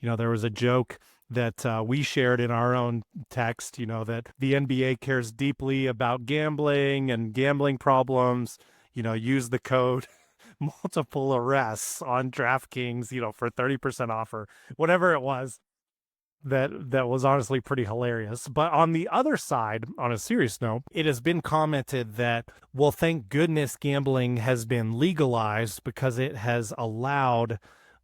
There was a joke that we shared in our own text, that the NBA cares deeply about gambling and gambling problems. Use the code multiple arrests on DraftKings, for 30% off or whatever it was. That was honestly pretty hilarious. But on the other side, on a serious note, it has been commented that, well, thank goodness gambling has been legalized because it has allowed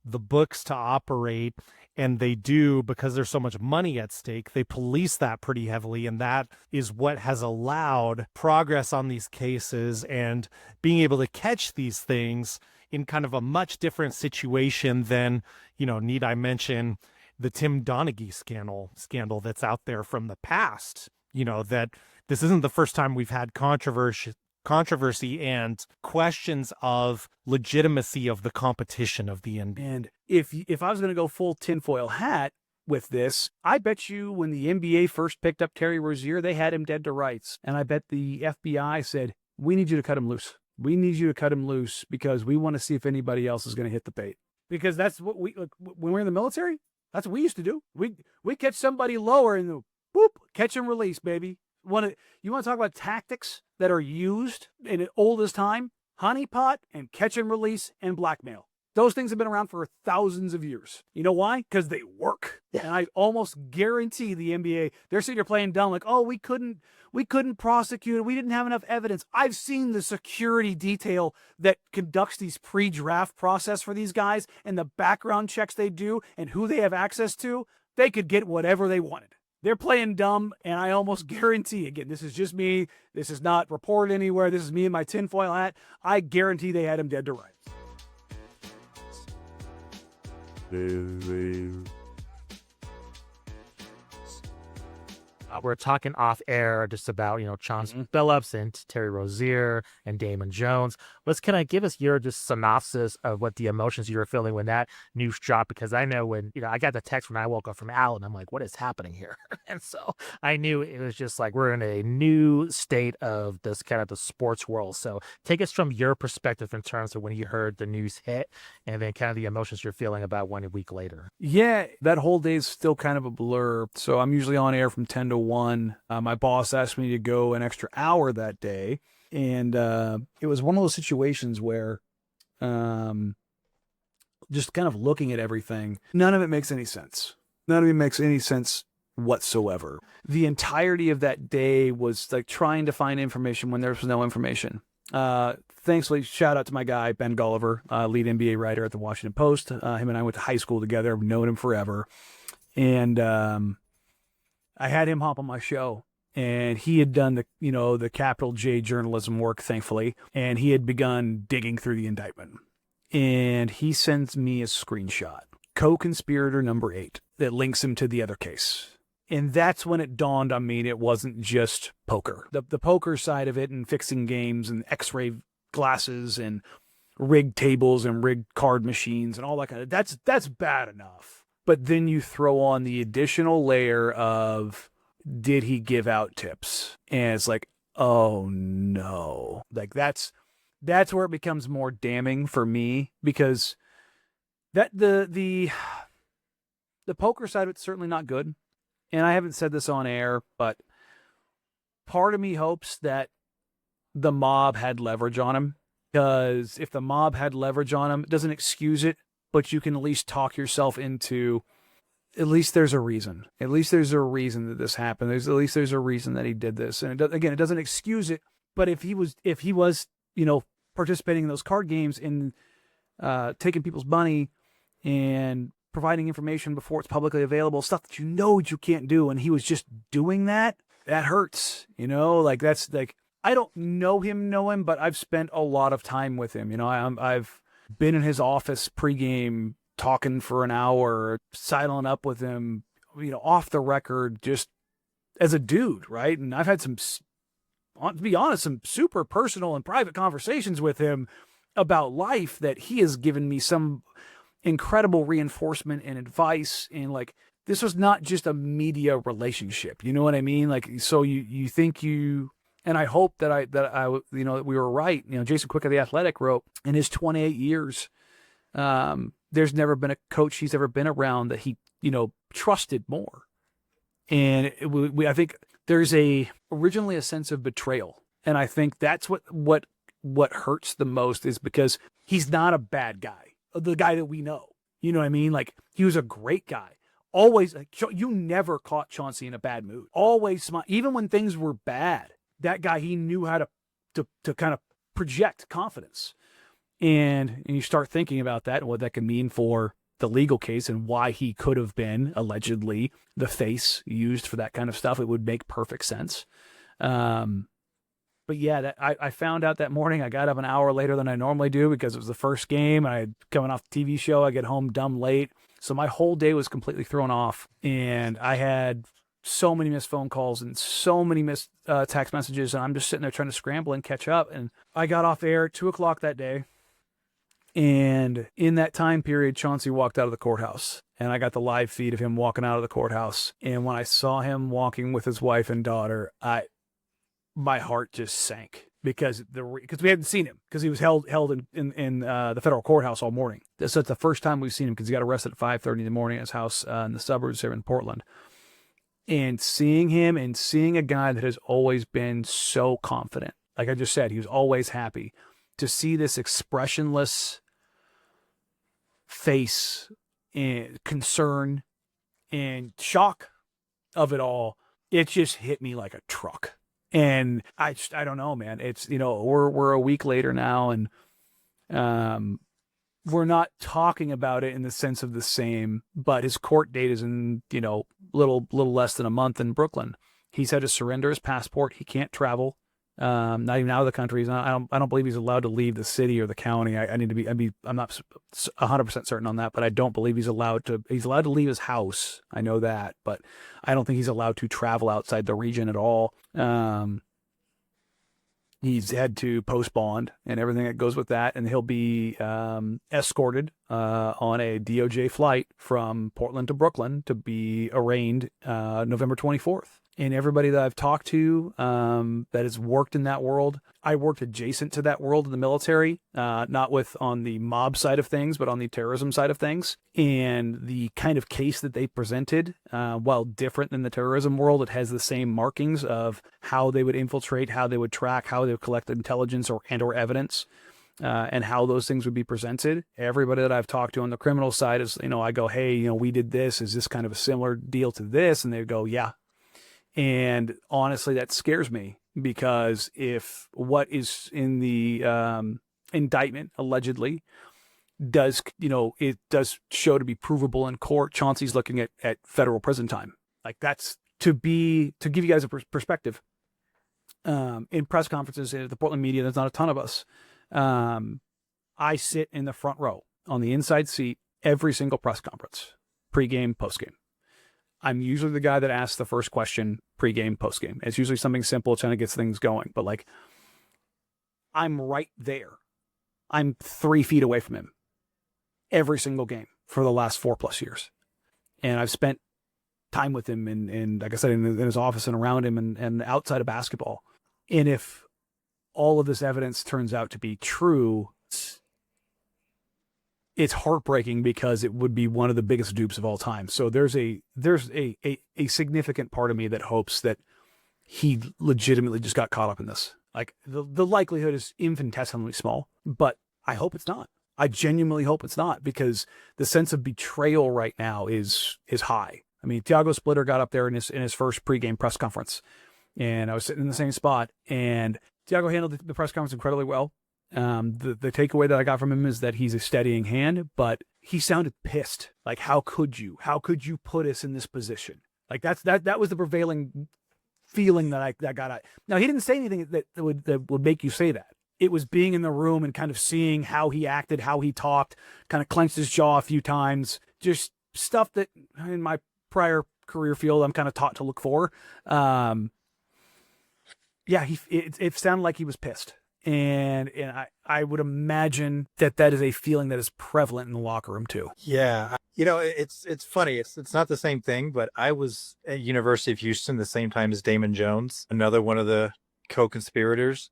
the books to operate, and they do, because there's so much money at stake, they police that pretty heavily, and that is what has allowed progress on these cases and being able to catch these things in kind of a much different situation than, need I mention the Tim Donaghy scandal that's out there from the past, that this isn't the first time we've had controversy and questions of legitimacy of the competition of the NBA. And if I was going to go full tinfoil hat with this, I bet you when the NBA first picked up Terry Rozier, they had him dead to rights. And I bet the FBI said, we need you to cut him loose. We need you to cut him loose because we want to see if anybody else is going to hit the bait. Because that's what when we're in the military, that's what we used to do. We catch somebody lower and boop, catch and release, baby. You want to talk about tactics that are used in the oldest time? Honeypot and catch and release and blackmail. Those things have been around for thousands of years. You know why? Because they work. Yeah. And I almost guarantee the NBA, they're sitting here playing dumb like, oh, we couldn't prosecute it. We didn't have enough evidence. I've seen the security detail that conducts these pre-draft process for these guys and the background checks they do and who they have access to. They could get whatever they wanted. They're playing dumb, and I almost guarantee, again, this is just me. This is not reported anywhere. This is me in my tinfoil hat. I guarantee they had him dead to rights. We're talking off air just about, Chauncey Billups and Terry Rozier and Damon Jones. Can I give us your just synopsis of what the emotions you were feeling when that news dropped? Because I know when, I got the text when I woke up from Alan, I'm like, what is happening here? And so I knew it was just like, we're in a new state of this kind of the sports world. So take us from your perspective in terms of when you heard the news hit and then kind of the emotions you're feeling about 1 week later. Yeah, that whole day is still kind of a blur. So I'm usually on air from 10 to 1. My boss asked me to go an extra hour that day. And it was one of those situations where just kind of looking at everything, none of it makes any sense. None of it makes any sense whatsoever. The entirety of that day was like trying to find information when there was no information. Thankfully, shout out to my guy, Ben Gulliver, lead NBA writer at the Washington Post. Him and I went to high school together. I've known him forever. And I had him hop on my show. And he had done the capital J journalism work, thankfully, and he had begun digging through the indictment. And he sends me a screenshot, co-conspirator number 8, that links him to the other case. And that's when it dawned on me it wasn't just poker. The poker side of it and fixing games and x-ray glasses and rigged tables and rigged card machines and all that kind of, that's bad enough. But then you throw on the additional layer of, did he give out tips? And it's like, oh no. Like that's where it becomes more damning for me, because that the poker side of it's certainly not good. And I haven't said this on air, but part of me hopes that the mob had leverage on him, because if the mob had leverage on him, it doesn't excuse it, but you can at least talk yourself into, at least there's a reason. At least there's a reason that this happened. At least there's a reason that he did this. And it doesn't excuse it. But if he was, participating in those card games and taking people's money and providing information before it's publicly available, stuff that you can't do, and he was just doing that hurts. That's like, I don't know him, but I've spent a lot of time with him. I've been in his office pregame, talking for an hour, sidling up with him, off the record, just as a dude, right? And I've had to be honest, some super personal and private conversations with him about life that he has given me some incredible reinforcement and advice. And like, this was not just a media relationship. You know what I mean? Like, so you think and I hope that we were right. Jason Quick of The Athletic wrote, in his 28 years, there's never been a coach he's ever been around that he trusted more. And I think there's originally a sense of betrayal. And I think that's what hurts the most, is because he's not a bad guy, the guy that we know. You know what I mean? Like, he was a great guy. Always, you never caught Chauncey in a bad mood. Always smile. Even when things were bad, that guy, he knew how to kind of project confidence. And you start thinking about that and what that could mean for the legal case and why he could have been allegedly the face used for that kind of stuff. It would make perfect sense. But yeah, I found out that morning. I got up an hour later than I normally do because it was the first game. I had coming off the TV show. I get home dumb late. So my whole day was completely thrown off. And I had so many missed phone calls and so many missed text messages. And I'm just sitting there trying to scramble and catch up. And I got off air at 2:00 that day. And in that time period, Chauncey walked out of the courthouse. And I got the live feed of him walking out of the courthouse. And when I saw him walking with his wife and daughter, my heart just sank because we hadn't seen him, because he was held in the federal courthouse all morning. That's the first time we've seen him, because he got arrested at 5:30 in the morning at his house in the suburbs here in Portland. And seeing him and seeing a guy that has always been so confident, like I just said, he was always happy, to see this expressionless face and concern and shock of it all, it just hit me like a truck. And I don't know, man. It's, we're a week later now, and we're not talking about it in the sense of the same, but his court date is in, little less than a month in Brooklyn. He's had to surrender his passport. He can't travel. Not even out of the country. I don't believe he's allowed to leave the city or the county. I'm not 100% certain on that, but I don't believe he's allowed to leave his house. I know that, but I don't think he's allowed to travel outside the region at all. He's had to post bond and everything that goes with that. And he'll be, escorted, on a DOJ flight from Portland to Brooklyn to be arraigned, November 24th. And everybody that I've talked to that has worked in that world, I worked adjacent to that world in the military, not on the mob side of things, but on the terrorism side of things. And the kind of case that they presented, while different than the terrorism world, it has the same markings of how they would infiltrate, how they would track, how they would collect intelligence or evidence. And how those things would be presented. Everybody that I've talked to on the criminal side is, I go, hey, we did this. Is this kind of a similar deal to this? And they go, yeah. And honestly, that scares me, because if what is in the indictment allegedly does, it does show to be provable in court, Chauncey's looking at federal prison time. Like, that's to give you guys a perspective. In press conferences at the Portland media, there's not a ton of us. I sit in the front row on the inside seat every single press conference, pregame, postgame. I'm usually the guy that asks the first question pregame, postgame. It's usually something simple, trying to get things going. But I'm right there. I'm 3 feet away from him every single game for the last 4+ years. And I've spent time with him and like I said, in his office and around him and outside of basketball. And if all of this evidence turns out to be true, it's heartbreaking, because it would be one of the biggest dupes of all time. So there's a significant part of me that hopes that he legitimately just got caught up in this. Like, the likelihood is infinitesimally small, but I hope it's not. I genuinely hope it's not, because the sense of betrayal right now is high. I mean, Thiago Splitter got up there in his first pregame press conference, and I was sitting in the same spot, and Thiago handled the press conference incredibly well. The takeaway that I got from him is that he's a steadying hand, but he sounded pissed. Like, how could you put us in this position? Like, that was the prevailing feeling that I got. Now, he didn't say anything that would make you say that. It was being in the room and kind of seeing how he acted, how he talked, kind of clenched his jaw a few times, just stuff that in my prior career field I'm kind of taught to look for. Yeah, it sounded like he was pissed. And I would imagine that is a feeling that is prevalent in the locker room too. Yeah. It's funny. It's not the same thing, but I was at University of Houston the same time as Damon Jones, another one of the co-conspirators.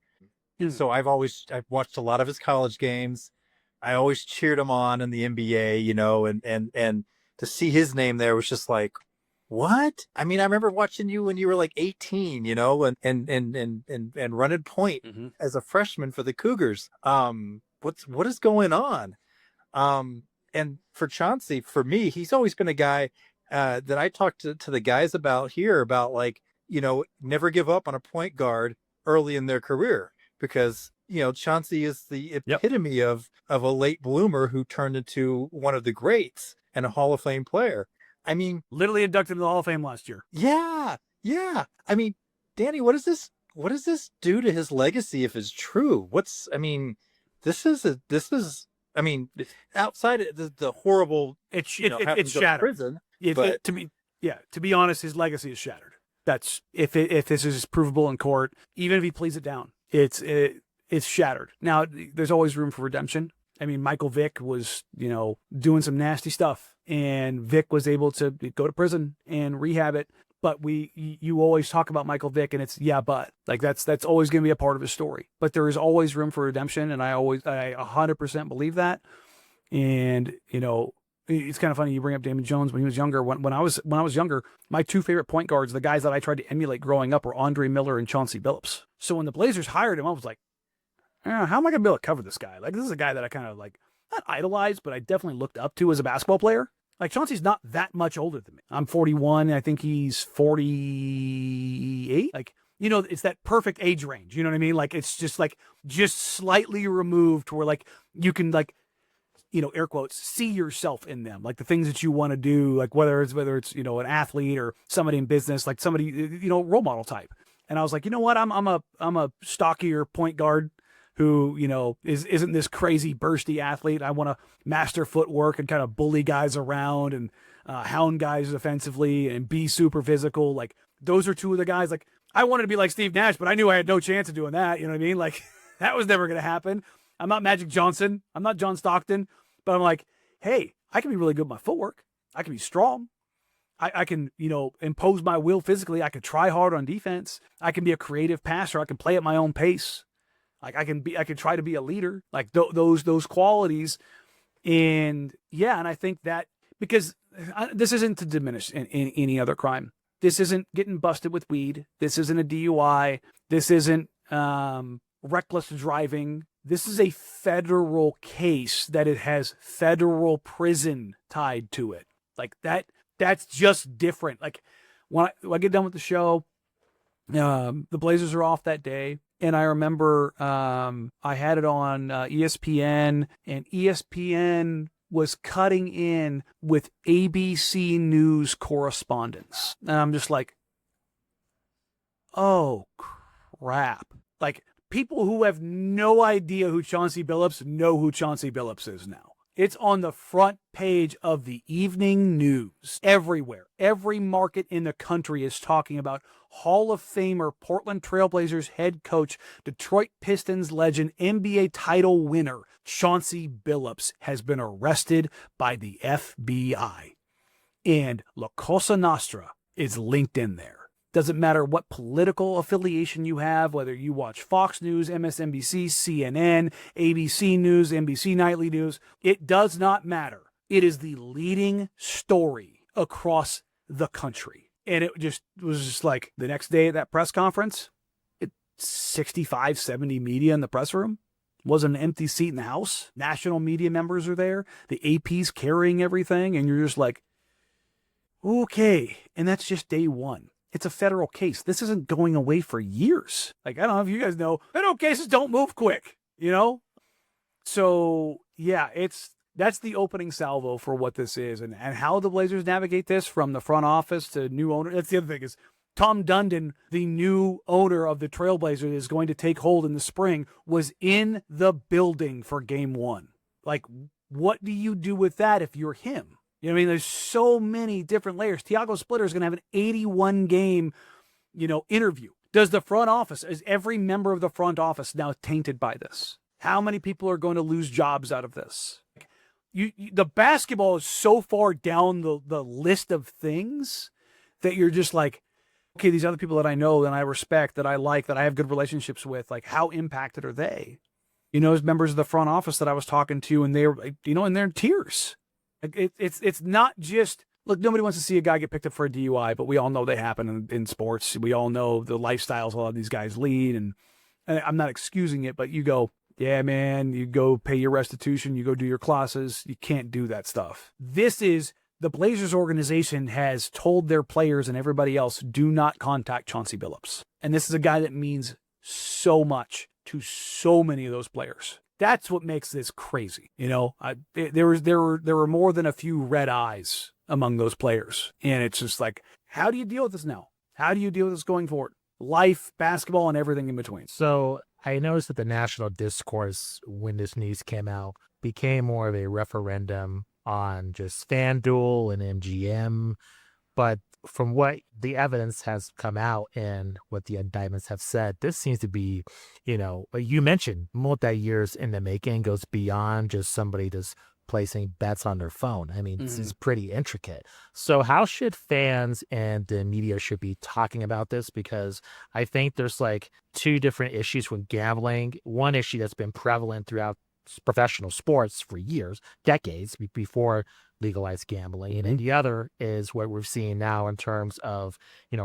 So I've watched a lot of his college games. I always cheered him on in the NBA, and to see his name there was just like, what? I mean, I remember watching you when you were like 18, you know, and running point as a freshman for the Cougars. What is going on? And for Chauncey, for me, he's always been a guy that I talked to the guys about here about, like, you know, never give up on a point guard early in their career, because, you know, Chauncey is the epitome of a late bloomer who turned into one of the greats and a Hall of Fame player. I mean, literally inducted into the Hall of Fame last year. Yeah. I mean, Danny, what does this do to his legacy if it's true? I mean, outside of the horrible, it's shattered. shattered. Prison, to be honest, his legacy is shattered. That's if this is provable in court, even if he pleads it down, it's shattered. Now, there's always room for redemption. I mean, Michael Vick was, you know, doing some nasty stuff, and Vick was able to go to prison and rehab it. But you always talk about Michael Vick, and it's but like that's always going to be a part of his story. But there is always room for redemption, and I 100% believe that. And, you know, it's kind of funny you bring up Damon Jones when he was younger. When I was younger, my two favorite point guards, the guys that I tried to emulate growing up, were Andre Miller and Chauncey Billups. So when the Blazers hired him, I was like, how am I going to be able to cover this guy? Like, this is a guy that I kind of, like, not idolized, but I definitely looked up to as a basketball player. Like, Chauncey's not that much older than me. I'm 41. I think he's 48. Like, you know, it's that perfect age range. You know what I mean? Like, it's just slightly removed to where, like, you can, like, you know, air quotes, see yourself in them. Like, the things that you want to do, like whether it's, you know, an athlete or somebody in business, like somebody, you know, role model type. And I was like, you know what? I'm a stockier point guard who, you know, isn't this crazy bursty athlete. I want to master footwork and kind of bully guys around and hound guys defensively and be super physical. Like, those are two of the guys. Like, I wanted to be like Steve Nash, but I knew I had no chance of doing that. You know what I mean? Like, that was never going to happen. I'm not Magic Johnson. I'm not John Stockton. But I'm like, hey, I can be really good with my footwork. I can be strong. I can, you know, impose my will physically. I can try hard on defense. I can be a creative passer. I can play at my own pace. Like, I can try to be a leader, like those qualities. And yeah, and I think that because this isn't to diminish in any other crime. This isn't getting busted with weed. This isn't a DUI. This isn't reckless driving. This is a federal case that it has federal prison tied to it. Like, that's just different. Like, when I get done with the show, the Blazers are off that day. And I remember I had it on ESPN, and ESPN was cutting in with ABC News correspondents. And I'm just like, oh, crap. Like, people who have no idea who Chauncey Billups know who Chauncey Billups is now. It's on the front page of the evening news everywhere. Every market in the country is talking about Hall of Famer, Portland Trailblazers head coach, Detroit Pistons legend, NBA title winner, Chauncey Billups has been arrested by the FBI. And La Cosa Nostra is linked in there. Doesn't matter what political affiliation you have, whether you watch Fox News, MSNBC, CNN, ABC News, NBC Nightly News. It does not matter. It is the leading story across the country. And it was just like the next day at that press conference, 65, 70 media in the press room. Wasn't an empty seat in the house. National media members are there. The AP's carrying everything. And you're just like, okay. And that's just day one. It's a federal case. This isn't going away for years. Like, I don't know if you guys know, federal cases don't move quick, you know? So, yeah, that's the opening salvo for what this is and how the Blazers navigate this from the front office to new owner. That's the other thing is Tom Dundon, the new owner of the Trailblazers, is going to take hold in the spring, was in the building for game one. Like, what do you do with that if you're him? You know what I mean? There's so many different layers. Tiago Splitter is going to have an 81-game, you know, interview. Does the front office, is every member of the front office now tainted by this? How many people are going to lose jobs out of this? The basketball is so far down the list of things that you're just like, okay, these other people that I know and I respect, that I like, that I have good relationships with, like, how impacted are they? You know, as members of the front office that I was talking to, and they were, you know, and they're in tears. Like it's not just, look, nobody wants to see a guy get picked up for a DUI, but we all know they happen in sports. We all know the lifestyles a lot of these guys lead, and I'm not excusing it, but you go, yeah, man, you go pay your restitution, you go do your classes. You can't do that stuff. This is, the Blazers organization has told their players and everybody else, do not contact Chauncey Billups. And this is a guy that means so much to so many of those players. That's what makes this crazy. You know, there were more than a few red eyes among those players. And it's just like, how do you deal with this now? How do you deal with this going forward? Life, basketball, and everything in between. So I noticed that the national discourse when this news came out became more of a referendum on just FanDuel and MGM. But from what the evidence has come out and what the indictments have said, this seems to be, you mentioned multi-years in the making, goes beyond just somebody just placing bets on their phone. I mean, this is pretty intricate. So how should fans and the media should be talking about this? Because I think there's like two different issues with gambling. One issue that's been prevalent throughout professional sports for years, decades before legalized gambling. And the other is what we're seeing now in terms of,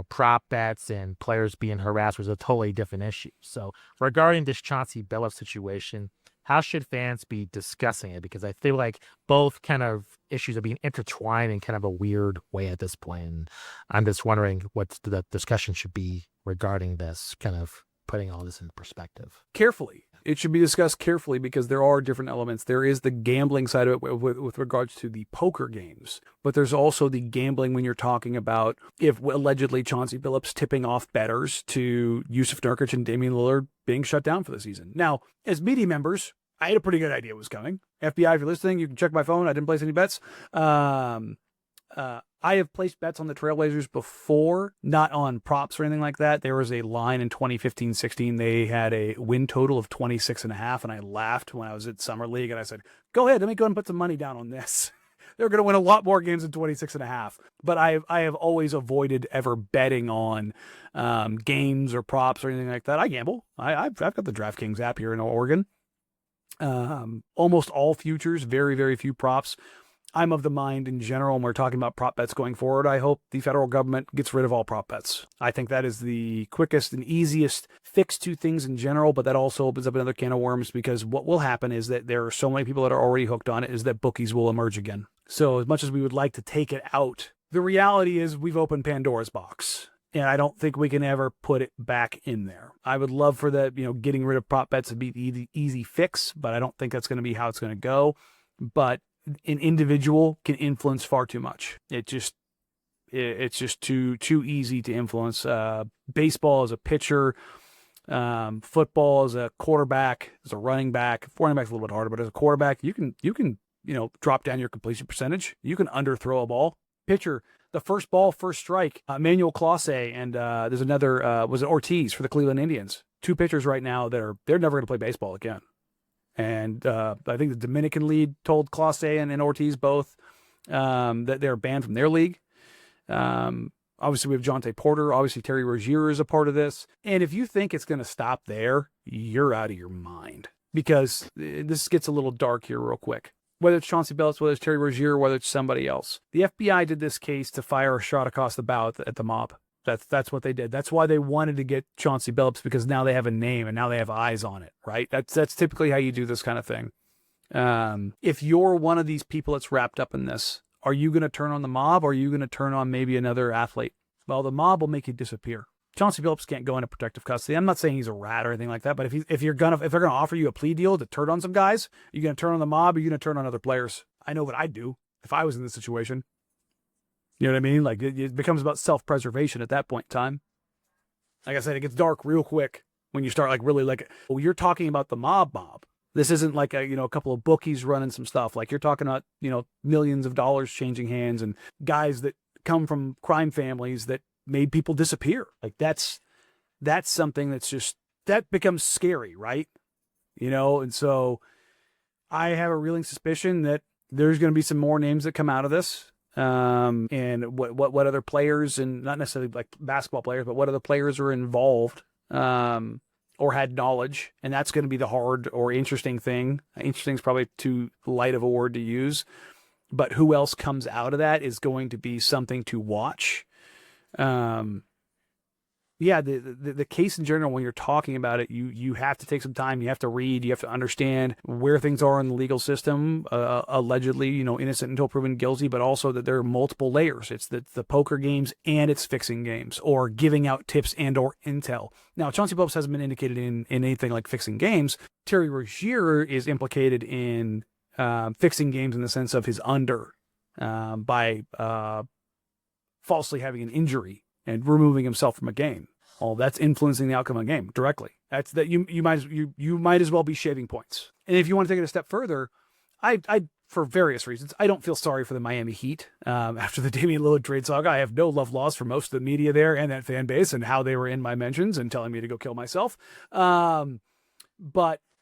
prop bets and players being harassed, was a totally different issue. So regarding this Chauncey Billups situation, how should fans be discussing it? Because I feel like both kind of issues are being intertwined in kind of a weird way at this point. And I'm just wondering what the discussion should be regarding this, kind of putting all this in perspective. Carefully. It should be discussed carefully because there are different elements. There is the gambling side of it with regards to the poker games, but there's also the gambling when you're talking about if allegedly Chauncey Billups tipping off bettors to Yusuf Nurkic and Damian Lillard being shut down for the season. Now, as media members, I had a pretty good idea it was coming. FBI, if you're listening, you can check my phone. I didn't place any bets. I have placed bets on the Trailblazers before, not on props or anything like that. There was a line in 2015-16. They had a win total of 26.5, and I laughed when I was at Summer League, and I said, go ahead, let me go and put some money down on this. They're going to win a lot more games than 26.5. But I have always avoided ever betting on games or props or anything like that. I gamble. I've got the DraftKings app here in Oregon. Almost all futures, very, very few props. I'm of the mind in general, when we're talking about prop bets going forward, I hope the federal government gets rid of all prop bets. I think that is the quickest and easiest fix to things in general, but that also opens up another can of worms, because what will happen is that there are so many people that are already hooked on it, is that bookies will emerge again. So as much as we would like to take it out, the reality is we've opened Pandora's box. And I don't think we can ever put it back in there. I would love for that, getting rid of prop bets to be the easy fix, but I don't think that's going to be how it's going to go. But an individual can influence far too much. It's just too easy to influence. Baseball as a pitcher, football as a quarterback, as a running back. Running back's a little bit harder, but as a quarterback, you can drop down your completion percentage. You can underthrow a ball. Pitcher, the first ball, first strike. Emmanuel Clase and there's another, was it Ortiz for the Cleveland Indians? Two pitchers right now they're never going to play baseball again. And I think the Dominican League told Clase and Ortiz both that they're banned from their league. Obviously, we have Jonte Porter. Obviously, Terry Rozier is a part of this. And if you think it's going to stop there, you're out of your mind. Because this gets a little dark here real quick. Whether it's Chauncey Billups, whether it's Terry Rozier, whether it's somebody else. The FBI did this case to fire a shot across the bow at the mob. That's what they did. That's why they wanted to get Chauncey Billups, because now they have a name and now they have eyes on it, right? That's typically how you do this kind of thing. If you're one of these people that's wrapped up in this, are you going to turn on the mob, or are you going to turn on maybe another athlete? Well, the mob will make you disappear. Chauncey Billups can't go into protective custody. I'm not saying he's a rat or anything like that, but if they're gonna offer you a plea deal to turn on some guys, are you going to turn on the mob, or are you going to turn on other players? I know what I'd do if I was in this situation. You know what I mean? Like, it becomes about self-preservation at that point in time. Like I said, it gets dark real quick when you start you're talking about the mob. This isn't like a couple of bookies running some stuff. Like, you're talking about, millions of dollars changing hands and guys that come from crime families that made people disappear. Like, that's something that becomes scary, right? And so I have a reeling suspicion that there's going to be some more names that come out of this. And what other players, and not necessarily like basketball players, but what other players are involved, or had knowledge. And that's going to be the hard or interesting thing. Interesting is probably too light of a word to use, But who else comes out of that is going to be something to watch. Yeah, the case in general, when you're talking about it, you have to take some time. You have to read. You have to understand where things are in the legal system. Allegedly, innocent until proven guilty, but also that there are multiple layers. It's the poker games and it's fixing games or giving out tips and or intel. Now, Chauncey Billups hasn't been indicated in anything like fixing games. Terry Rozier is implicated in fixing games in the sense of his under by falsely having an injury and removing himself from a game. Well, that's influencing the outcome of a game directly. That's that you might as well be shaving points. And if you want to take it a step further, I for various reasons, I don't feel sorry for the Miami Heat after the Damian Lillard trade saga. I have no love lost for most of the media there and that fan base and how they were in my mentions and telling me to go kill myself. But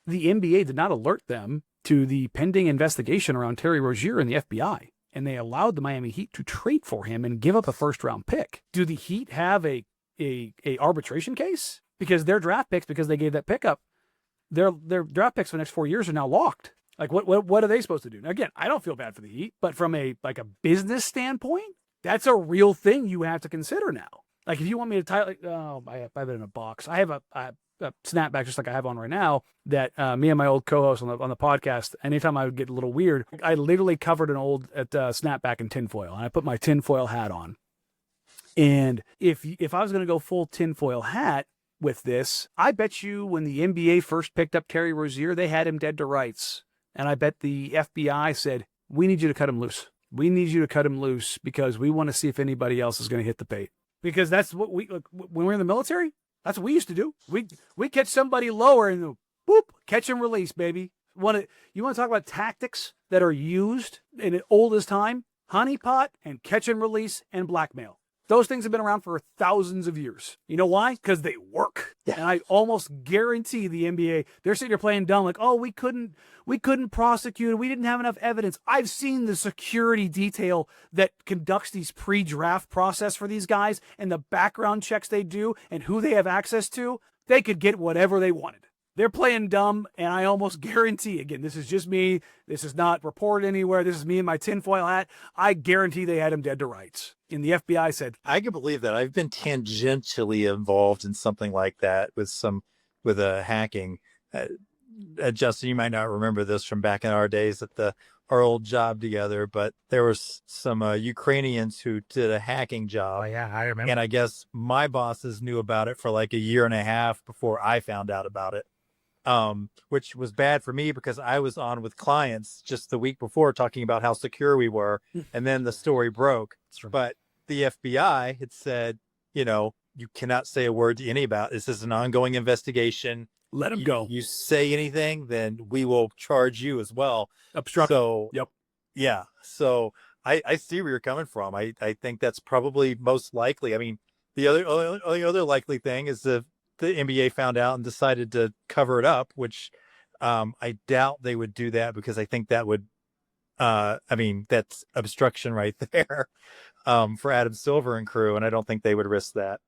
the NBA did not alert them to the pending investigation around Terry Rozier and the FBI. And they allowed the Miami Heat to trade for him and give up a first-round pick. Do the Heat have a arbitration case? Because their draft picks, because they gave that pick up, their draft picks for the next 4 years are now locked. Like, what are they supposed to do? Now, again, I don't feel bad for the Heat, but from a business standpoint, that's a real thing you have to consider now. Like, if you want me to I have it in a box. I have a snapback just like I have on right now that me and my old co-host on the podcast, anytime I would get a little weird, I literally covered an old snapback in tinfoil, and I put my tinfoil hat on. And if I was going to go full tinfoil hat with this, I bet you when the NBA first picked up Terry Rozier, they had him dead to rights. And I bet the FBI said, we need you to cut him loose. We need you to cut him loose because we want to see if anybody else is going to hit the bait. Because that's what when we were in the military, that's what we used to do. We catch somebody lower and boop, catch and release, baby. You want to talk about tactics that are used in the oldest time? Honeypot and catch and release and blackmail. Those things have been around for thousands of years. You know why? Because they work. Yeah. And I almost guarantee the NBA, they're sitting here playing dumb like, oh, we couldn't prosecute. We didn't have enough evidence. I've seen the security detail that conducts these pre-draft process for these guys and the background checks they do and who they have access to. They could get whatever they wanted. They're playing dumb, and I almost guarantee, again, this is just me. This is not reported anywhere. This is me in my tinfoil hat. I guarantee they had him dead to rights. And the FBI said, I can believe that. I've been tangentially involved in something like that with a hacking. Justin, you might not remember this from back in our days at our old job together, but there was some Ukrainians who did a hacking job. Oh, yeah, I remember. And I guess my bosses knew about it for like a year and a half before I found out about it. Which was bad for me because I was on with clients just the week before talking about how secure we were. And then the story broke. But the FBI had said, you cannot say a word to any about this. This is an ongoing investigation. Let him go. You say anything, then we will charge you as well. Obstruction. So, yep. Yeah. So I see where you're coming from. I think that's probably most likely. I mean, the other likely thing is the NBA found out and decided to cover it up, which I doubt they would do that because I think that would, that's obstruction right there for Adam Silver and crew, and I don't think they would risk that.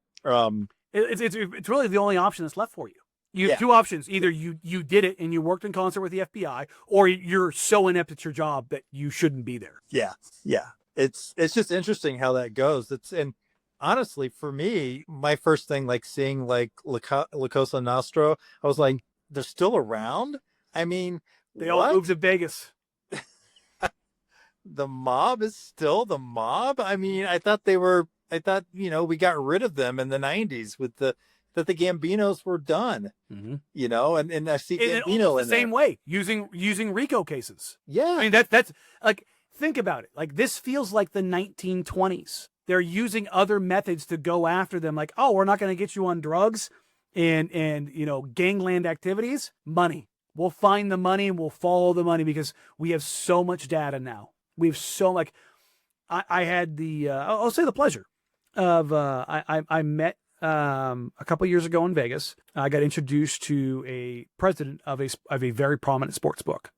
It's really the only option that's left for you. You have two options. Either you did it and you worked in concert with the FBI, or you're so inept at your job that you shouldn't be there. Yeah. Yeah. It's just interesting how that goes. And honestly, for me, my first thing, like seeing like La Cosa Nostra, I was like, they're still around? I mean, they all moved to Vegas. The mob is still the mob? I mean, I thought we got rid of them in the 90s with that the Gambinos were done, and I see Gambino in the same way using RICO cases. Yeah. I mean, that's like, think about it. Like, this feels like the 1920s. They're using other methods to go after them. Like, oh, we're not going to get you on drugs and gangland activities. Money. We'll find the money and we'll follow the money because we have so much data now. We have I had I'll say the pleasure of, I met a couple years ago in Vegas. I got introduced to a president of a very prominent sports book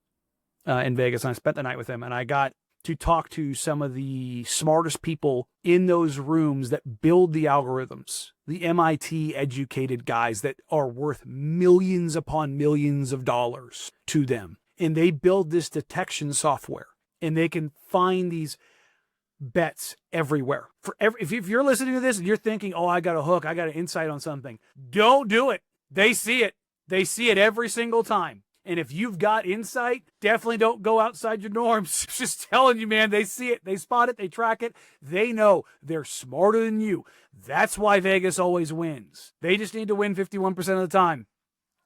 in Vegas. And I spent the night with him, and I got to talk to some of the smartest people in those rooms that build the algorithms, the MIT educated guys that are worth millions upon millions of dollars to them. And they build this detection software and they can find these bets everywhere. If you're listening to this and you're thinking, oh, I got a hook, I got an insight on something, don't do it. They see it. They see it every single time. And if you've got insight, definitely don't go outside your norms. Just telling you, man, they see it, they spot it, they track it. They know they're smarter than you. That's why Vegas always wins. They just need to win 51% of the time.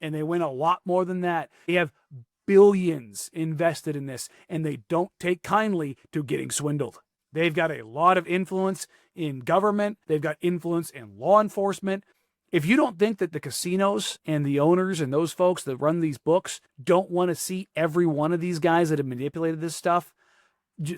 And they win a lot more than that. They have billions invested in this, and they don't take kindly to getting swindled. They've got a lot of influence in government. They've got influence in law enforcement. If you don't think that the casinos and the owners and those folks that run these books don't want to see every one of these guys that have manipulated this stuff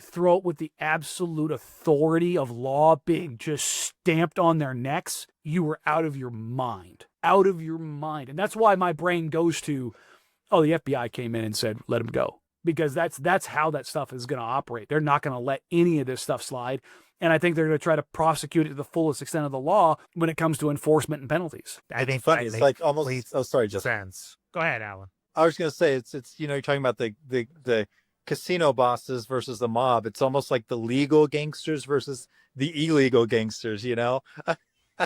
throw it with the absolute authority of law being just stamped on their necks, you are out of your mind. Out of your mind. And that's why my brain goes to, oh, the FBI came in and said, let him go. Because that's how that stuff is going to operate. They're not going to let any of this stuff slide. And I think they're going to try to prosecute it to the fullest extent of the law when it comes to enforcement and penalties. I think Funny. It's like almost. Oh, sorry, just sense. Go ahead, Alan. I was going to say it's you're talking about the casino bosses versus the mob. It's almost like the legal gangsters versus the illegal gangsters.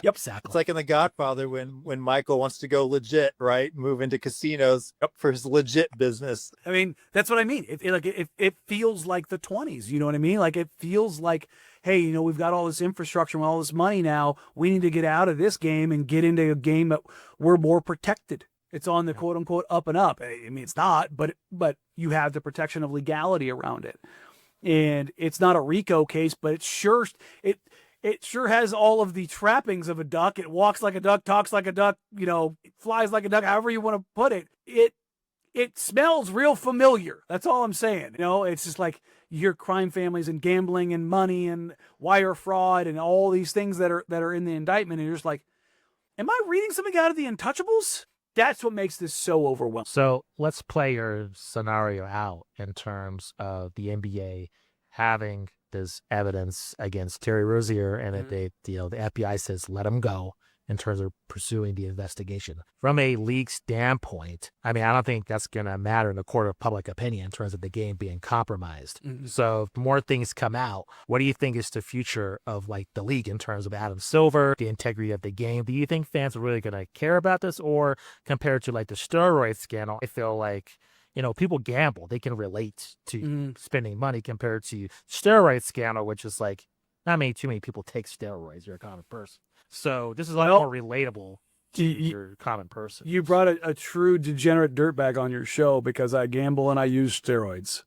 Yep, exactly. It's like in The Godfather when Michael wants to go legit, right? Move into casinos for his legit business. I mean, that's what I mean. It feels like the 20s. You know what I mean? Like it feels like, hey, we've got all this infrastructure and all this money now. We need to get out of this game and get into a game that we're more protected. It's on the quote unquote up and up. I mean, it's not, but you have the protection of legality around it. And it's not a RICO case, but it sure has all of the trappings of a duck. It walks like a duck, talks like a duck, it flies like a duck, however you want to put it. It smells real familiar. That's all I'm saying. It's just like you hear crime families and gambling and money and wire fraud and all these things that are in the indictment. And you're just like, am I reading something out of the Untouchables? That's what makes this so overwhelming. So let's play your scenario out in terms of the NBA having this evidence against Terry Rozier, and that the FBI says let him go in terms of pursuing the investigation. From a league standpoint, I mean, I don't think that's going to matter in the court of public opinion in terms of the game being compromised. Mm-hmm. So if more things come out, what do you think is the future of the league in terms of Adam Silver, the integrity of the game? Do you think fans are really going to care about this? Or compared to the steroid scandal, I feel like people gamble. They can relate to spending money compared to steroid scandal, which is not too many people take steroids. You're a common person. So this is a lot more relatable to your common person. You brought a true degenerate dirtbag on your show because I gamble and I use steroids.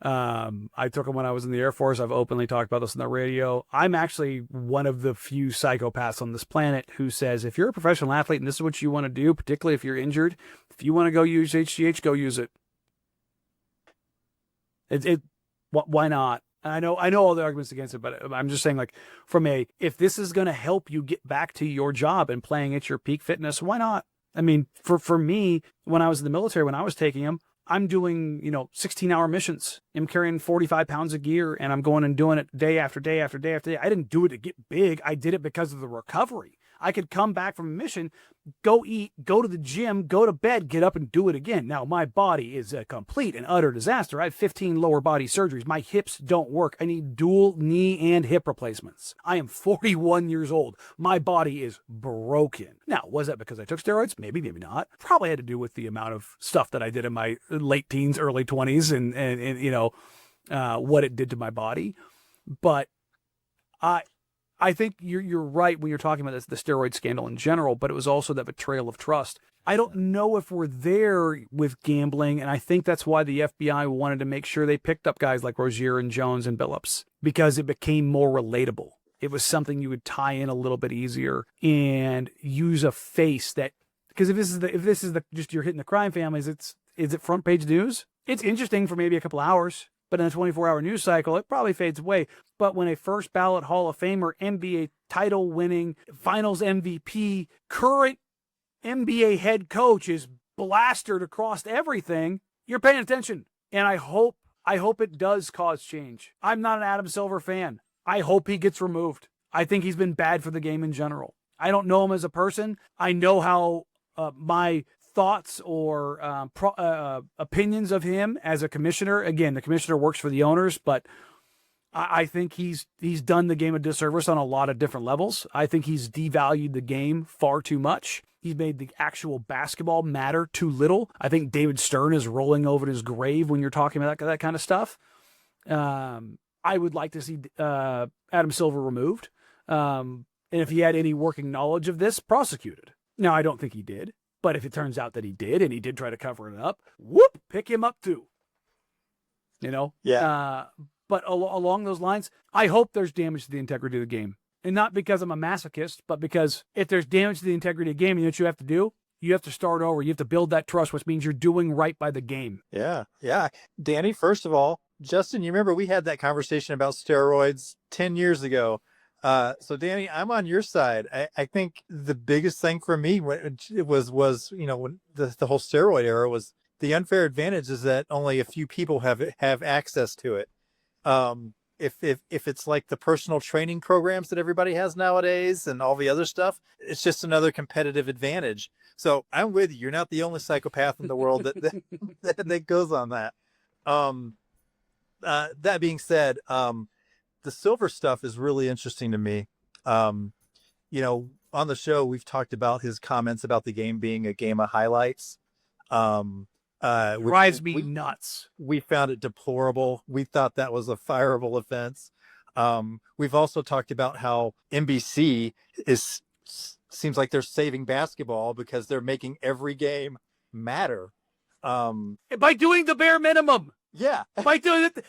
I took them when I was in the Air Force. I've openly talked about this on the radio. I'm actually one of the few psychopaths on this planet who says, if you're a professional athlete and this is what you want to do, particularly if you're injured, if you want to go use HGH, go use it. Why not? I know all the arguments against it, but I'm just saying, if this is going to help you get back to your job and playing at your peak fitness, why not? I mean, for me, when I was in the military, when I was taking them, I'm doing, 16-hour missions. I'm carrying 45 pounds of gear, and I'm going and doing it day after day after day after day. I didn't do it to get big. I did it because of the recovery. I could come back from a mission, go eat, go to the gym, go to bed, get up and do it again. Now, my body is a complete and utter disaster. I have 15 lower body surgeries. My hips don't work. I need dual knee and hip replacements. I am 41 years old. My body is broken. Now, was that because I took steroids? Maybe, maybe not. Probably had to do with the amount of stuff that I did in my late teens, early 20s and what it did to my body. But I think you're right when you're talking about the steroid scandal in general, but it was also that betrayal of trust. I don't know if we're there with gambling, and I think that's why the FBI wanted to make sure they picked up guys like Rozier and Jones and Billups, because it became more relatable. It was something you would tie in a little bit easier and use a face that, because if this is just you're hitting the crime families, is it front page news? It's interesting for maybe a couple hours. But in a 24-hour news cycle, it probably fades away. But when a first ballot Hall of Famer, NBA title winning, finals MVP, current NBA head coach is blastered across everything, you're paying attention. And I hope it does cause change. I'm not an Adam Silver fan. I hope he gets removed. I think he's been bad for the game in general. I don't know him as a person. I know how my thoughts or opinions of him as a commissioner. Again, the commissioner works for the owners, but I think he's done the game a disservice on a lot of different levels. I think he's devalued the game far too much. He's made the actual basketball matter too little. I think David Stern is rolling over in his grave when you're talking about that kind of stuff. I would like to see Adam Silver removed. And if he had any working knowledge of this, prosecuted. Now, I don't think he did. But if it turns out that he did, and he did try to cover it up, whoop, pick him up too. You know? Yeah. But along those lines, I hope there's damage to the integrity of the game. And not because I'm a masochist, but because if there's damage to the integrity of the game, you know what you have to do? You have to start over. You have to build that trust, which means you're doing right by the game. Yeah. Danny, first of all, Justin, you remember we had that conversation about steroids 10 years ago. So Danny, I'm on your side. I think the biggest thing for me when the whole steroid era was the unfair advantage is that only a few people have access to it. If it's like the personal training programs that everybody has nowadays and all the other stuff, it's just another competitive advantage. So I'm with you. You're not the only psychopath in the world that goes on that. That being said, the Silver stuff is really interesting to me. On the show, we've talked about his comments about the game being a game of highlights. Drives me nuts. We found it deplorable. We thought that was a fireable offense. We've also talked about how NBC seems like they're saving basketball because they're making every game matter. By doing the bare minimum. Yeah. By doing it,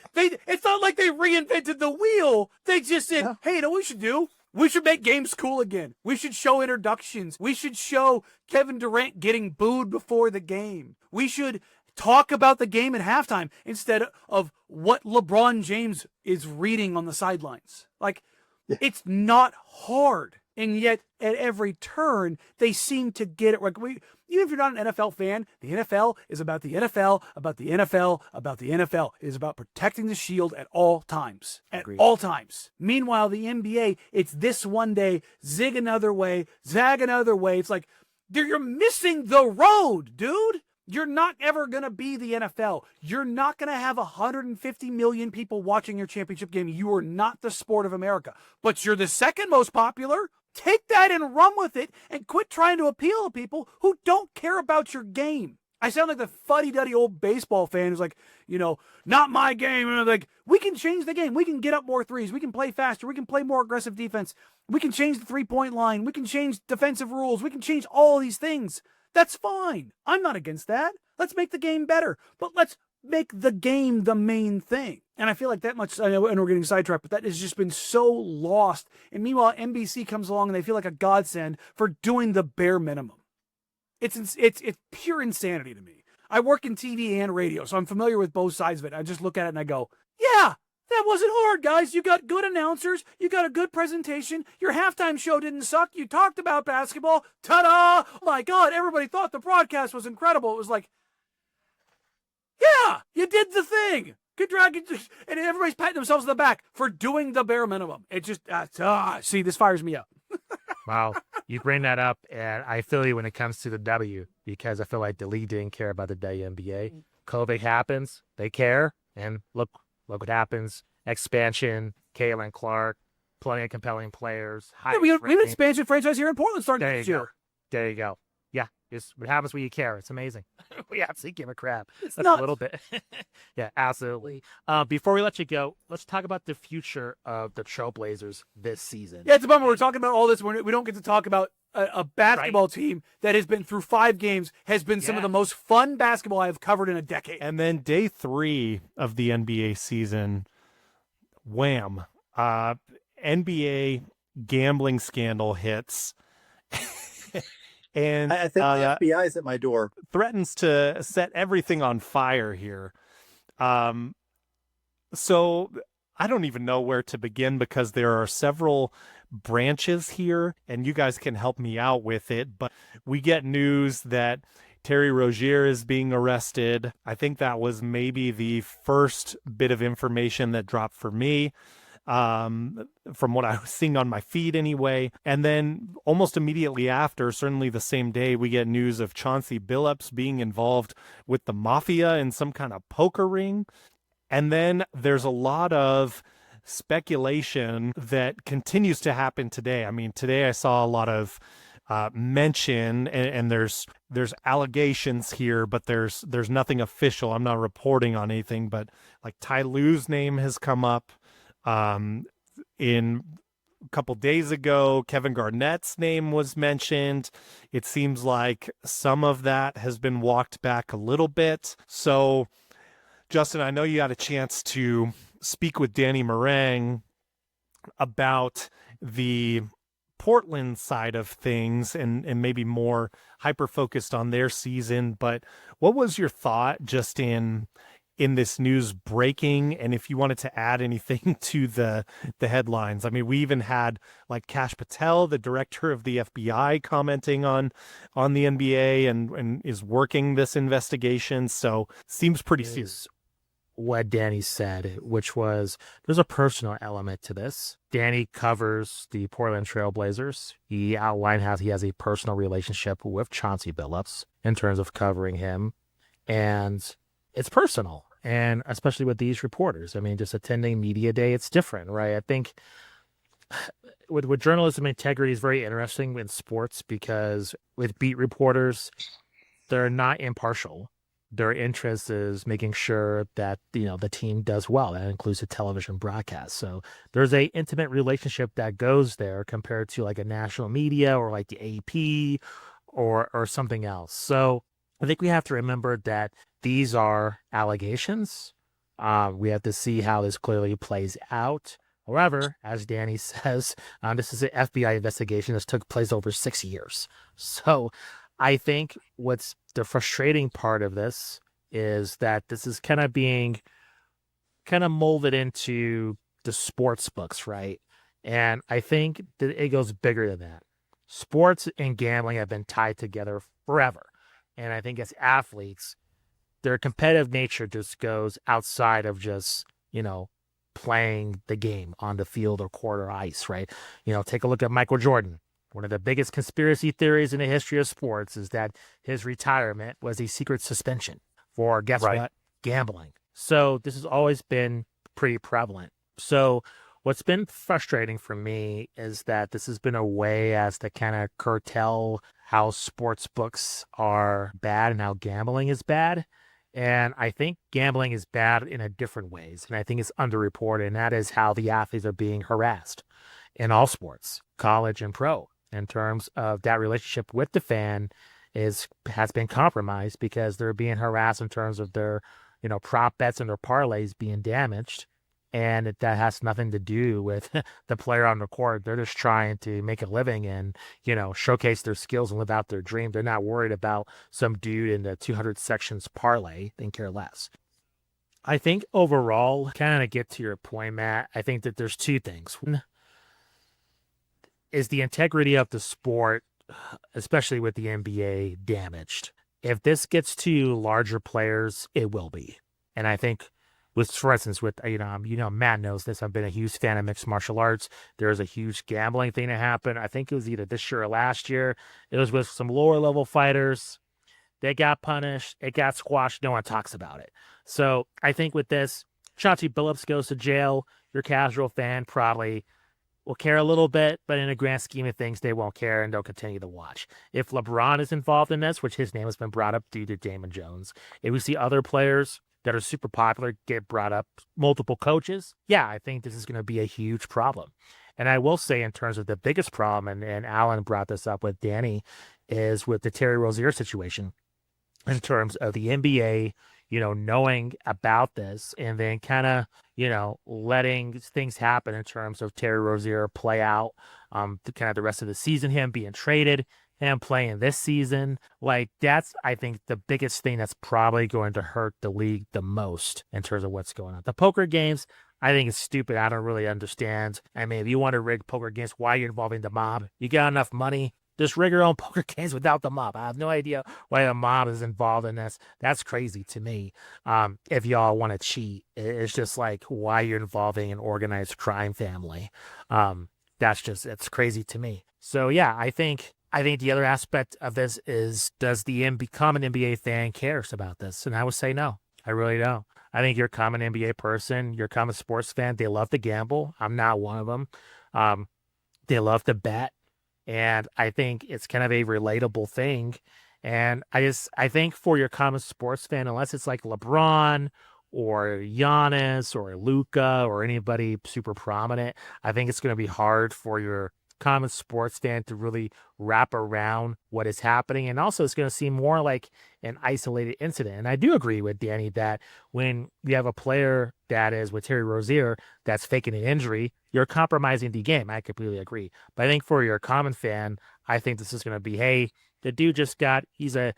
it's not like they reinvented the wheel. They just said, hey, you know what we should do? We should make games cool again. We should show introductions. We should show Kevin Durant getting booed before the game. We should talk about the game at halftime instead of what LeBron James is reading on the sidelines. It's not hard. And yet, at every turn, they seem to get it right. Even if you're not an NFL fan, the NFL is about the NFL, about the NFL, about the NFL. It is about protecting the shield at all times. Agreed. All times. Meanwhile, the NBA, it's this one day, zig another way, zag another way. It's like, you're missing the road, dude. You're not ever going to be the NFL. You're not going to have 150 million people watching your championship game. You are not the sport of America. But you're the second most popular. Take that and run with it and quit trying to appeal to people who don't care about your game. I sound like the fuddy-duddy old baseball fan who's like, not my game. And I'm like, we can change the game. We can get up more threes. We can play faster. We can play more aggressive defense. We can change the three-point line. We can change defensive rules. We can change all these things. That's fine. I'm not against that. Let's make the game better. But let's make the game the main thing. And I feel like that much, I know, and we're getting sidetracked, but that has just been so lost. And meanwhile, NBC comes along and they feel like a godsend for doing the bare minimum. It's pure insanity to me. I work in TV and radio, so I'm familiar with both sides of it. I just look at it and I go, yeah, that wasn't hard, guys. You got good announcers. You got a good presentation. Your halftime show didn't suck. You talked about basketball. Ta-da! Oh my God, everybody thought the broadcast was incredible. It was like, yeah, you did the thing. Good drag, and everybody's patting themselves on the back for doing the bare minimum. It just, see, this fires me up. Wow, you bring that up, and I feel you when it comes to the W, because I feel like the league didn't care about the WNBA. COVID happens, they care, and look what happens. Expansion, Caitlin Clark, plenty of compelling players. Yeah, we have an expansion franchise here in Portland starting this year. There you go. Yeah, it's what happens when you care. It's amazing. We actually give a crap. It's That's nuts. a little bit. Yeah, absolutely. Before we let you go, let's talk about the future of the Trailblazers this season. Yeah, it's a bummer. We're talking about all this. We don't get to talk about a basketball team that has been through 5 games, has been some of the most fun basketball I have covered in a decade. And then day 3 of the NBA season, wham, NBA gambling scandal hits. And I think the FBI is at my door. Threatens to set everything on fire here. So I don't even know where to begin because there are several branches here, and you guys can help me out with it. But we get news that Terry Rozier is being arrested. I think that was maybe the first bit of information that dropped for me. from what I was seeing on my feed anyway. And then almost immediately after, certainly the same day, we get news of Chauncey Billups being involved with the mafia in some kind of poker ring. And then there's a lot of speculation that continues to happen today. I mean, today I saw a lot of mention, and there's allegations here, but there's nothing official. I'm not reporting on anything, but like Ty Lue's name has come up. In a couple days ago, Kevin Garnett's name was mentioned. It seems like some of that has been walked back a little bit. So, Justin, I know you had a chance to speak with Danny Marang about the Portland side of things and maybe more hyper-focused on their season. But what was your thought just in this news breaking, and if you wanted to add anything to the headlines? I mean, we even had like Kash Patel, the director of the FBI, commenting on the NBA and is working this investigation. So seems pretty serious. What Danny said, which was there's a personal element to this. Danny covers the Portland Trail Blazers. He outlined how he has a personal relationship with Chauncey Billups in terms of covering him, and it's personal. And especially with these reporters, I mean, just attending media day, it's different, right? I think with journalism, integrity is very interesting in sports because with beat reporters, they're not impartial. Their interest is making sure that, you know, the team does well. That includes the television broadcast. So there's a intimate relationship that goes there compared to like a national media or like the AP or something else. So I think we have to remember that these are allegations. We have to see how this clearly plays out. However, as Danny says, this is an FBI investigation that's took place over 6 years. So I think what's the frustrating part of this is that this is kind of being molded into the sports books, right? And I think that it goes bigger than that. Sports and gambling have been tied together forever. And I think as athletes, their competitive nature just goes outside of just, you know, playing the game on the field or court or ice, right? You know, take a look at Michael Jordan. One of the biggest conspiracy theories in the history of sports is that his retirement was a secret suspension for, guess what? Gambling. So this has always been pretty prevalent. So what's been frustrating for me is that this has been a way as to kind of curtail how sports books are bad and how gambling is bad. And I think gambling is bad in a different ways. And I think it's underreported. And that is how the athletes are being harassed in all sports, college and pro, in terms of that relationship with the fan has been compromised because they're being harassed in terms of their, you know, prop bets and their parlays being damaged. And that has nothing to do with the player on the court. They're just trying to make a living and, you know, showcase their skills and live out their dream. They're not worried about some dude in the 200 sections parlay. They care less. I think overall, kind of get to your point, Matt, I think that there's two things. One is the integrity of the sport, especially with the NBA, damaged. If this gets to larger players, it will be. And I think for instance, with, Matt knows this. I've been a huge fan of mixed martial arts. There was a huge gambling thing that happened. I think it was either this year or last year. It was with some lower level fighters. They got punished. It got squashed. No one talks about it. So I think with this, Chauncey Billups goes to jail. Your casual fan probably will care a little bit, but in the grand scheme of things, they won't care and they'll continue to watch. If LeBron is involved in this, which his name has been brought up due to Damon Jones, if we see other players that are super popular get brought up, multiple coaches, yeah, I think this is going to be a huge problem. And I will say in terms of the biggest problem, and Alan brought this up with Danny, is with the Terry Rozier situation in terms of the NBA, knowing about this and then kind of, letting things happen in terms of Terry Rozier play out the rest of the season, him being traded, him playing this season. Like, that's, I think, the biggest thing that's probably going to hurt the league the most in terms of what's going on. The poker games, I think it's stupid. I don't really understand. I mean, if you want to rig poker games, why are you involving the mob? You got enough money. just rig your own poker games without the mob. I have no idea why the mob is involved in this. That's crazy to me. If y'all want to cheat, it's just like why you're involving an organized crime family. It's crazy to me. So yeah, I think the other aspect of this is, does the common NBA fan cares about this? And I would say no. I really don't. I think your common NBA person, your common sports fan, they love to gamble. I'm not one of them. They love to bet. And I think it's kind of a relatable thing. And I think for your common sports fan, unless it's like LeBron or Giannis or Luka or anybody super prominent, I think it's going to be hard for your common sports fan to really wrap around what is happening. And also it's going to seem more like an isolated incident. And I do agree with Danny that when you have a player that is with Terry Rozier that's faking an injury, you're compromising the game. I completely agree. But I think for your common fan, I think this is going to be, hey, the dude just he's a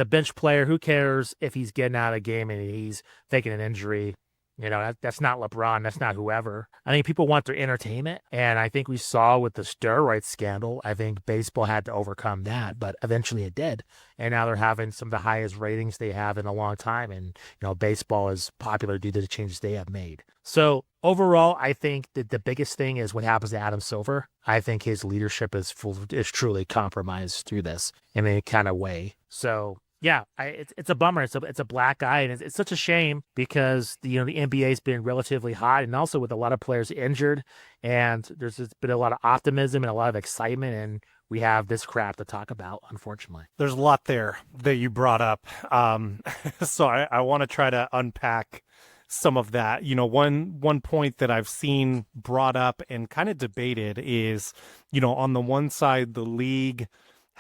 bench player. Who cares if he's getting out of the game and he's faking an injury? That's not LeBron. That's not whoever. I think people want their entertainment. And I think we saw with the steroid scandal, I think baseball had to overcome that, but eventually it did. And now they're having some of the highest ratings they have in a long time. And, baseball is popular due to the changes they have made. So overall, I think that the biggest thing is what happens to Adam Silver. I think his leadership is truly compromised through this in a kind of way. So yeah, it's a bummer. It's a black eye, and it's such a shame because the NBA has been relatively hot, and also with a lot of players injured, and there's been a lot of optimism and a lot of excitement, and we have this crap to talk about, unfortunately. There's a lot there that you brought up, so I want to try to unpack some of that. One point that I've seen brought up and kind of debated is, on the one side, the league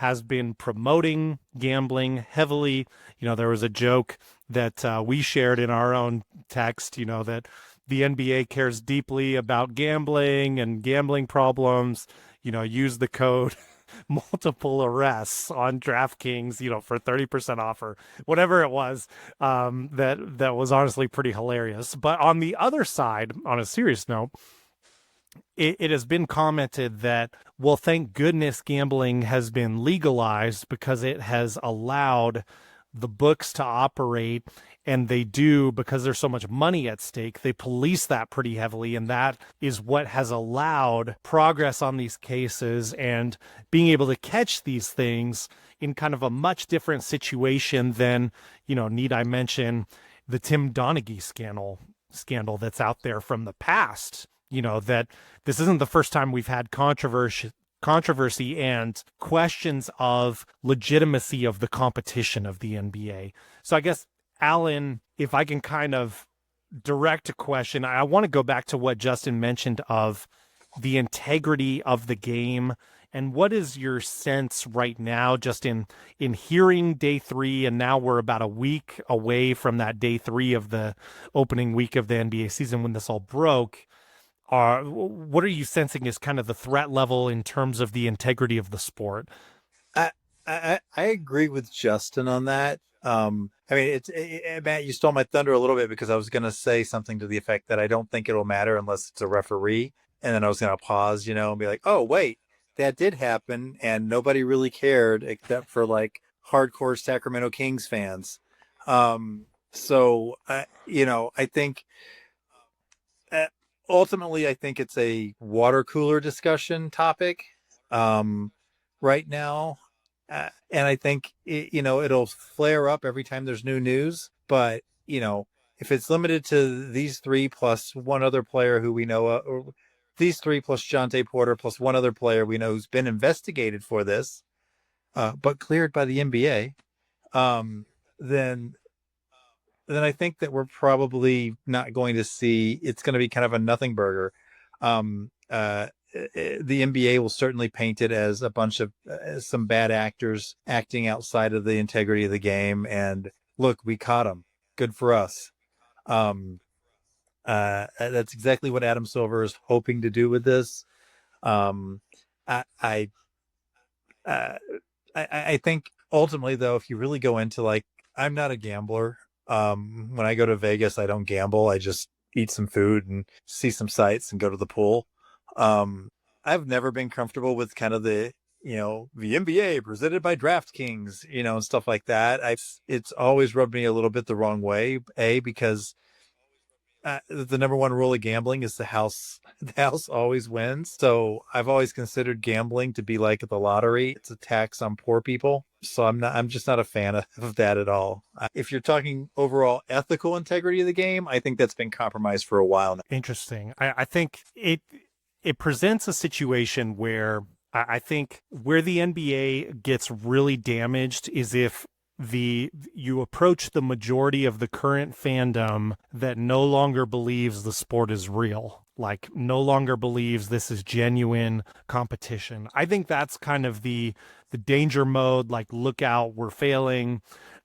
has been promoting gambling heavily. There was a joke that we shared in our own text, that the NBA cares deeply about gambling and gambling problems. Use the code multiple arrests on DraftKings, for 30% off or whatever it was. That was honestly pretty hilarious. But on the other side, on a serious note, it has been commented that, well, thank goodness gambling has been legalized because it has allowed the books to operate, and they do, because there's so much money at stake, they police that pretty heavily, and that is what has allowed progress on these cases and being able to catch these things in kind of a much different situation than, need I mention the Tim Donaghy scandal that's out there from the past. That this isn't the first time we've had controversy and questions of legitimacy of the competition of the NBA. So I guess, Alan, if I can kind of direct a question, I want to go back to what Justin mentioned of the integrity of the game. And what is your sense right now, just in hearing day 3, and now we're about a week away from that day 3 of the opening week of the NBA season when this all broke? What are you sensing is kind of the threat level in terms of the integrity of the sport? I agree with Justin on that. Matt, you stole my thunder a little bit because I was going to say something to the effect that I don't think it'll matter unless it's a referee. And then I was going to pause, and be like, oh, wait, that did happen. And nobody really cared except for like hardcore Sacramento Kings fans. I think ultimately, I think it's a water cooler discussion topic right now. And I think, it'll flare up every time there's new news. But, if it's limited to these 3 plus one other player who we know, or these 3 plus Jonte Porter plus one other player we know who's been investigated for this, but cleared by the NBA, then I think that we're probably not going to see, it's going to be kind of a nothing burger. The NBA will certainly paint it as a bunch of some bad actors acting outside of the integrity of the game. And look, we caught them. Good for us. That's exactly what Adam Silver is hoping to do with this. I think ultimately, though, if you really go into like, I'm not a gambler. When I go to Vegas, I don't gamble. I just eat some food and see some sights and go to the pool. I've never been comfortable with kind of the, the NBA presented by DraftKings, and stuff like that. It's always rubbed me a little bit the wrong way. Because the number one rule of gambling is the house. The house always wins. So I've always considered gambling to be like the lottery. It's a tax on poor people. So I'm just not a fan of that at all. If you're talking overall ethical integrity of the game, I think that's been compromised for a while now. Interesting. I think it presents a situation where I think where the NBA gets really damaged is if you approach the majority of the current fandom that no longer believes the sport is real, like no longer believes this is genuine competition. I think that's kind of the danger mode, like, look out, we're failing.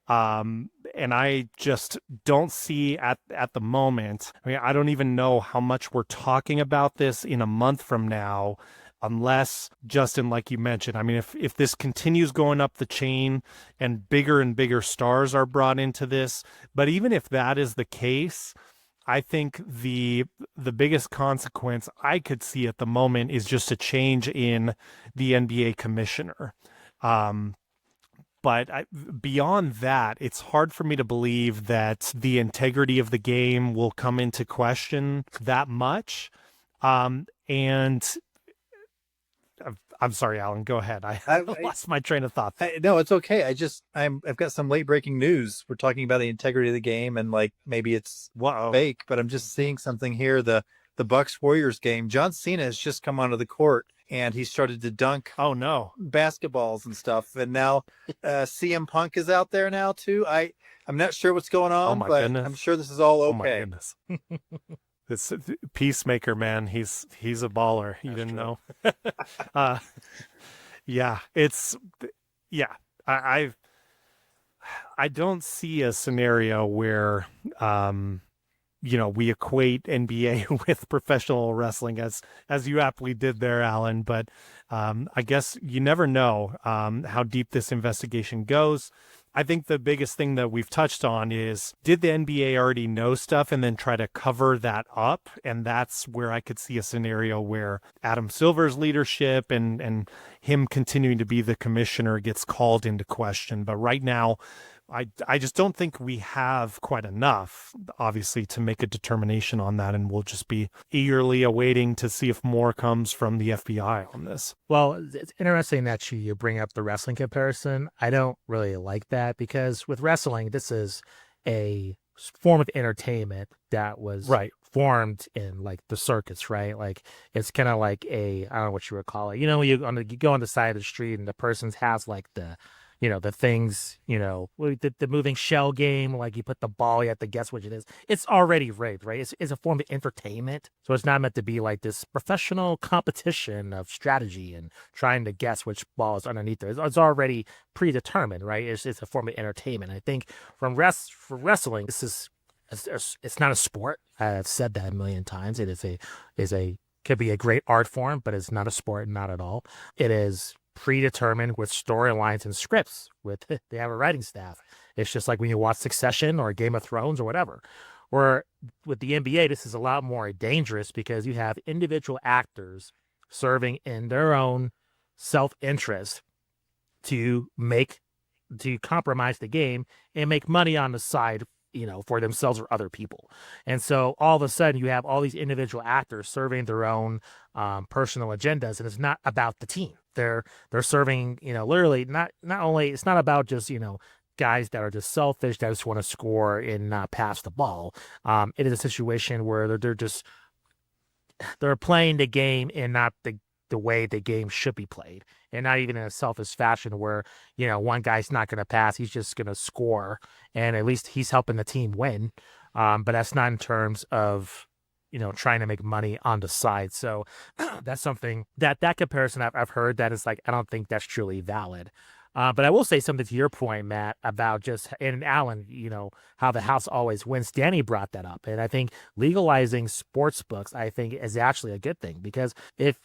And I just don't see at the moment. I mean, I don't even know how much we're talking about this in a month from now, unless, Justin, like you mentioned, I mean, if this continues going up the chain and bigger stars are brought into this, but even if that is the case, I think the biggest consequence I could see at the moment is just a change in the NBA commissioner. But beyond that, it's hard for me to believe that the integrity of the game will come into question that much. And I'm sorry, Alan, go ahead. I lost my train of thought. No, it's okay. I've got some late breaking news. We're talking about the integrity of the game, and like maybe it's fake, but I'm just seeing something here. The Bucks Warriors game. John Cena has just come onto the court, and he started to dunk. Oh no, basketballs and stuff. And now CM Punk is out there now too. I'm not sure what's going on, but goodness. I'm sure this is all okay. Oh my goodness. This Peacemaker, man, he's a baller. You didn't know? Yeah, I don't see a scenario where we equate NBA with professional wrestling as you aptly did there, Alan. But I guess you never know how deep this investigation goes. I think the biggest thing that we've touched on is, did the NBA already know stuff and then try to cover that up? And that's where I could see a scenario where Adam Silver's leadership and him continuing to be the commissioner gets called into question. But right now, I just don't think we have quite enough, obviously, to make a determination on that, and we'll just be eagerly awaiting to see if more comes from the FBI on this. Well, it's interesting that you bring up the wrestling comparison. I don't really like that, because with wrestling, this is a form of entertainment that was formed in like the circus, right? Like it's kind of like I don't know what you would call it. You go on the side of the street and the person has like the things, the moving shell game, like you put the ball, you have to guess which it is. It's already rigged, right? It's a form of entertainment. So it's not meant to be like this professional competition of strategy and trying to guess which ball is underneath there. It's already predetermined, right? It's a form of entertainment. I think for wrestling, it's not a sport. I've said that a million times. It could be a great art form, but it's not a sport, not at all. It is predetermined with storylines and scripts. They have a writing staff. It's just like when you watch Succession or Game of Thrones or whatever. Or with the NBA, this is a lot more dangerous because you have individual actors serving in their own self-interest to compromise the game and make money on the side, for themselves or other people. And so all of a sudden you have all these individual actors serving their own personal agendas, and it's not about the team. They're serving, literally not only, it's not about just, guys that are just selfish, that just want to score and not pass the ball. It is a situation where they're playing the game and not the way the game should be played, and not even in a selfish fashion where, one guy's not going to pass, he's just going to score, and at least he's helping the team win. But that's not in terms of, trying to make money on the side. So that's something that comparison I've heard that is like, I don't think that's truly valid. But I will say something to your point, Matt, about and Alan, how the house always wins. Danny brought that up. And I think legalizing sports books, I think, is actually a good thing, because if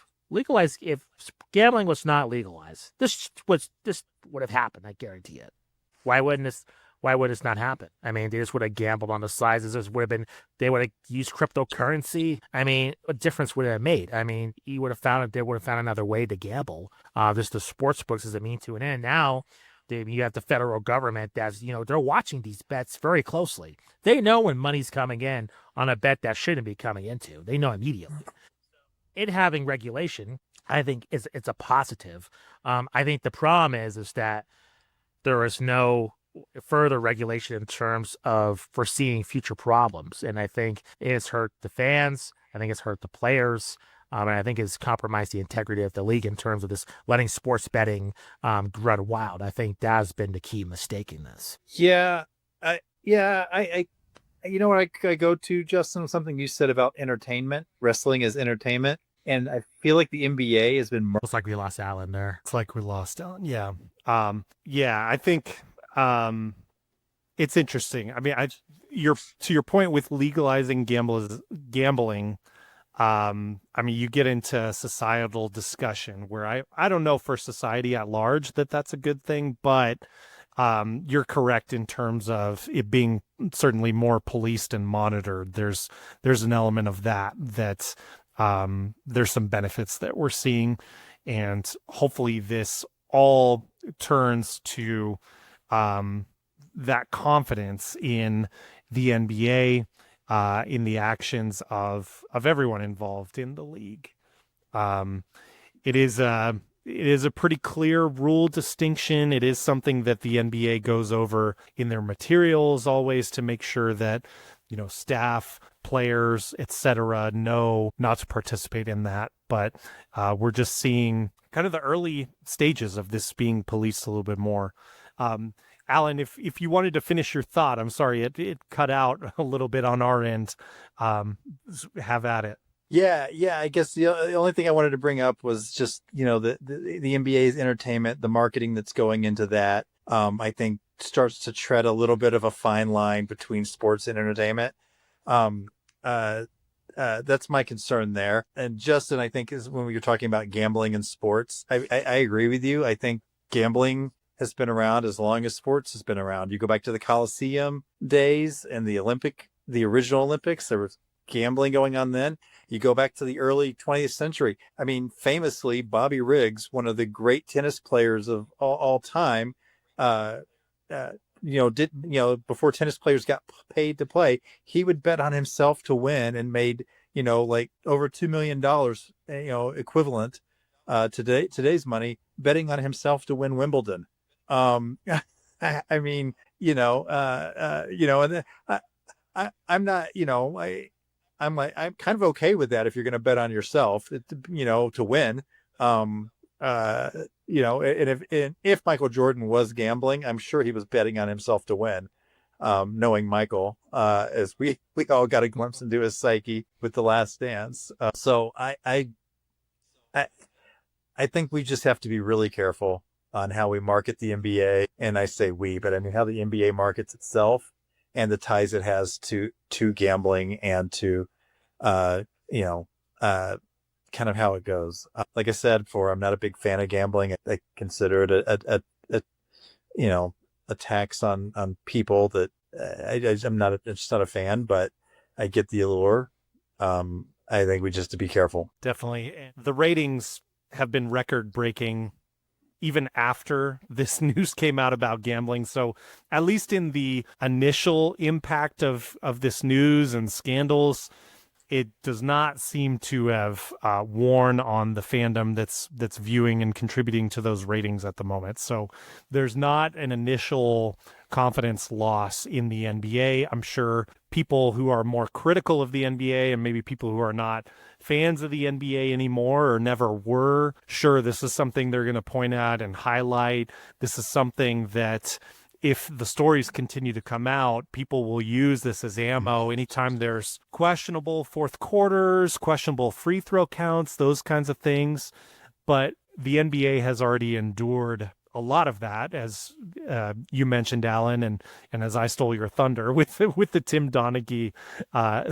gambling was not legalized, this would have happened. I guarantee it. Why wouldn't why would this not happen? I mean, they just would have gambled on the sizes. They would have used cryptocurrency. I mean, what difference would it have made? I mean, they would have found another way to gamble. Just the sports books as a mean to an end. Now, you have the federal government that's, they're watching these bets very closely. They know when money's coming in on a bet that shouldn't be coming into. They know immediately. It having regulation, I think it's a positive. I think the problem is that there is no further regulation in terms of foreseeing future problems. And I think it's hurt the fans. I think it's hurt the players. And I think it's compromised the integrity of the league in terms of this letting sports betting run wild. I think that has been the key mistake in this. Yeah. I you know what I go to, Justin, something you said about entertainment. Wrestling is entertainment. And I feel like the NBA has been... Looks like we lost Alan there. It's like we lost Alan. Yeah. I think it's interesting. I mean, to your point with legalizing gambling, I mean, you get into societal discussion where I don't know for society at large that's a good thing, but you're correct in terms of it being certainly more policed and monitored. There's an element of that there's some benefits that we're seeing, and hopefully this all turns to that confidence in the NBA, in the actions of everyone involved in the league. It is a pretty clear rule distinction. It is something that the NBA goes over in their materials always to make sure that staff, players, etc., know not to participate in that. But we're just seeing kind of the early stages of this being policed a little bit more. Alan, if you wanted to finish your thought, I'm sorry, it cut out a little bit on our end. Have at it. Yeah. I guess the only thing I wanted to bring up was just, the NBA's entertainment, the marketing that's going into that, I think starts to tread a little bit of a fine line between sports and entertainment. That's my concern there. And Justin, I think, is when we were talking about gambling in sports, I agree with you. I think gambling has been around as long as sports has been around. You go back to the Coliseum days and the original Olympics, there was gambling going on then. You go back to the early 20th century. I mean, famously, Bobby Riggs, one of the great tennis players of all time, before tennis players got paid to play, he would bet on himself to win and made, like over $2 million, equivalent today's money, betting on himself to win Wimbledon. I mean, and I'm not, I'm kind of okay with that if you're going to bet on yourself, to win. And if Michael Jordan was gambling, I'm sure he was betting on himself to win. Knowing Michael, as we all got a glimpse into his psyche with The Last Dance. So I think we just have to be really careful on how we market the NBA. And I say we, but I mean how the NBA markets itself and the ties it has to gambling and to, kind of how it goes. Like I said before, I'm not a big fan of gambling. I consider it a tax on people that I'm just not a fan, but I get the allure. I think we just have to be careful. Definitely. The ratings have been record breaking even after this news came out about gambling. So at least in the initial impact of this news and scandals, it does not seem to have worn on the fandom that's viewing and contributing to those ratings at the moment. So there's not an initial confidence loss in the NBA. I'm sure people who are more critical of the NBA and maybe people who are not fans of the NBA anymore or never were, sure, this is something they're going to point out and highlight. This is something that if the stories continue to come out, people will use this as ammo anytime there's questionable fourth quarters, questionable free throw counts, those kinds of things. But the NBA has already endured a lot of that, as you mentioned, Alan, and as I stole your thunder with the Tim Donaghy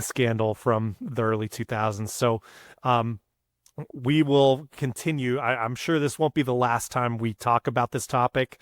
scandal from the early 2000s. So we will continue. I'm sure this won't be the last time we talk about this topic.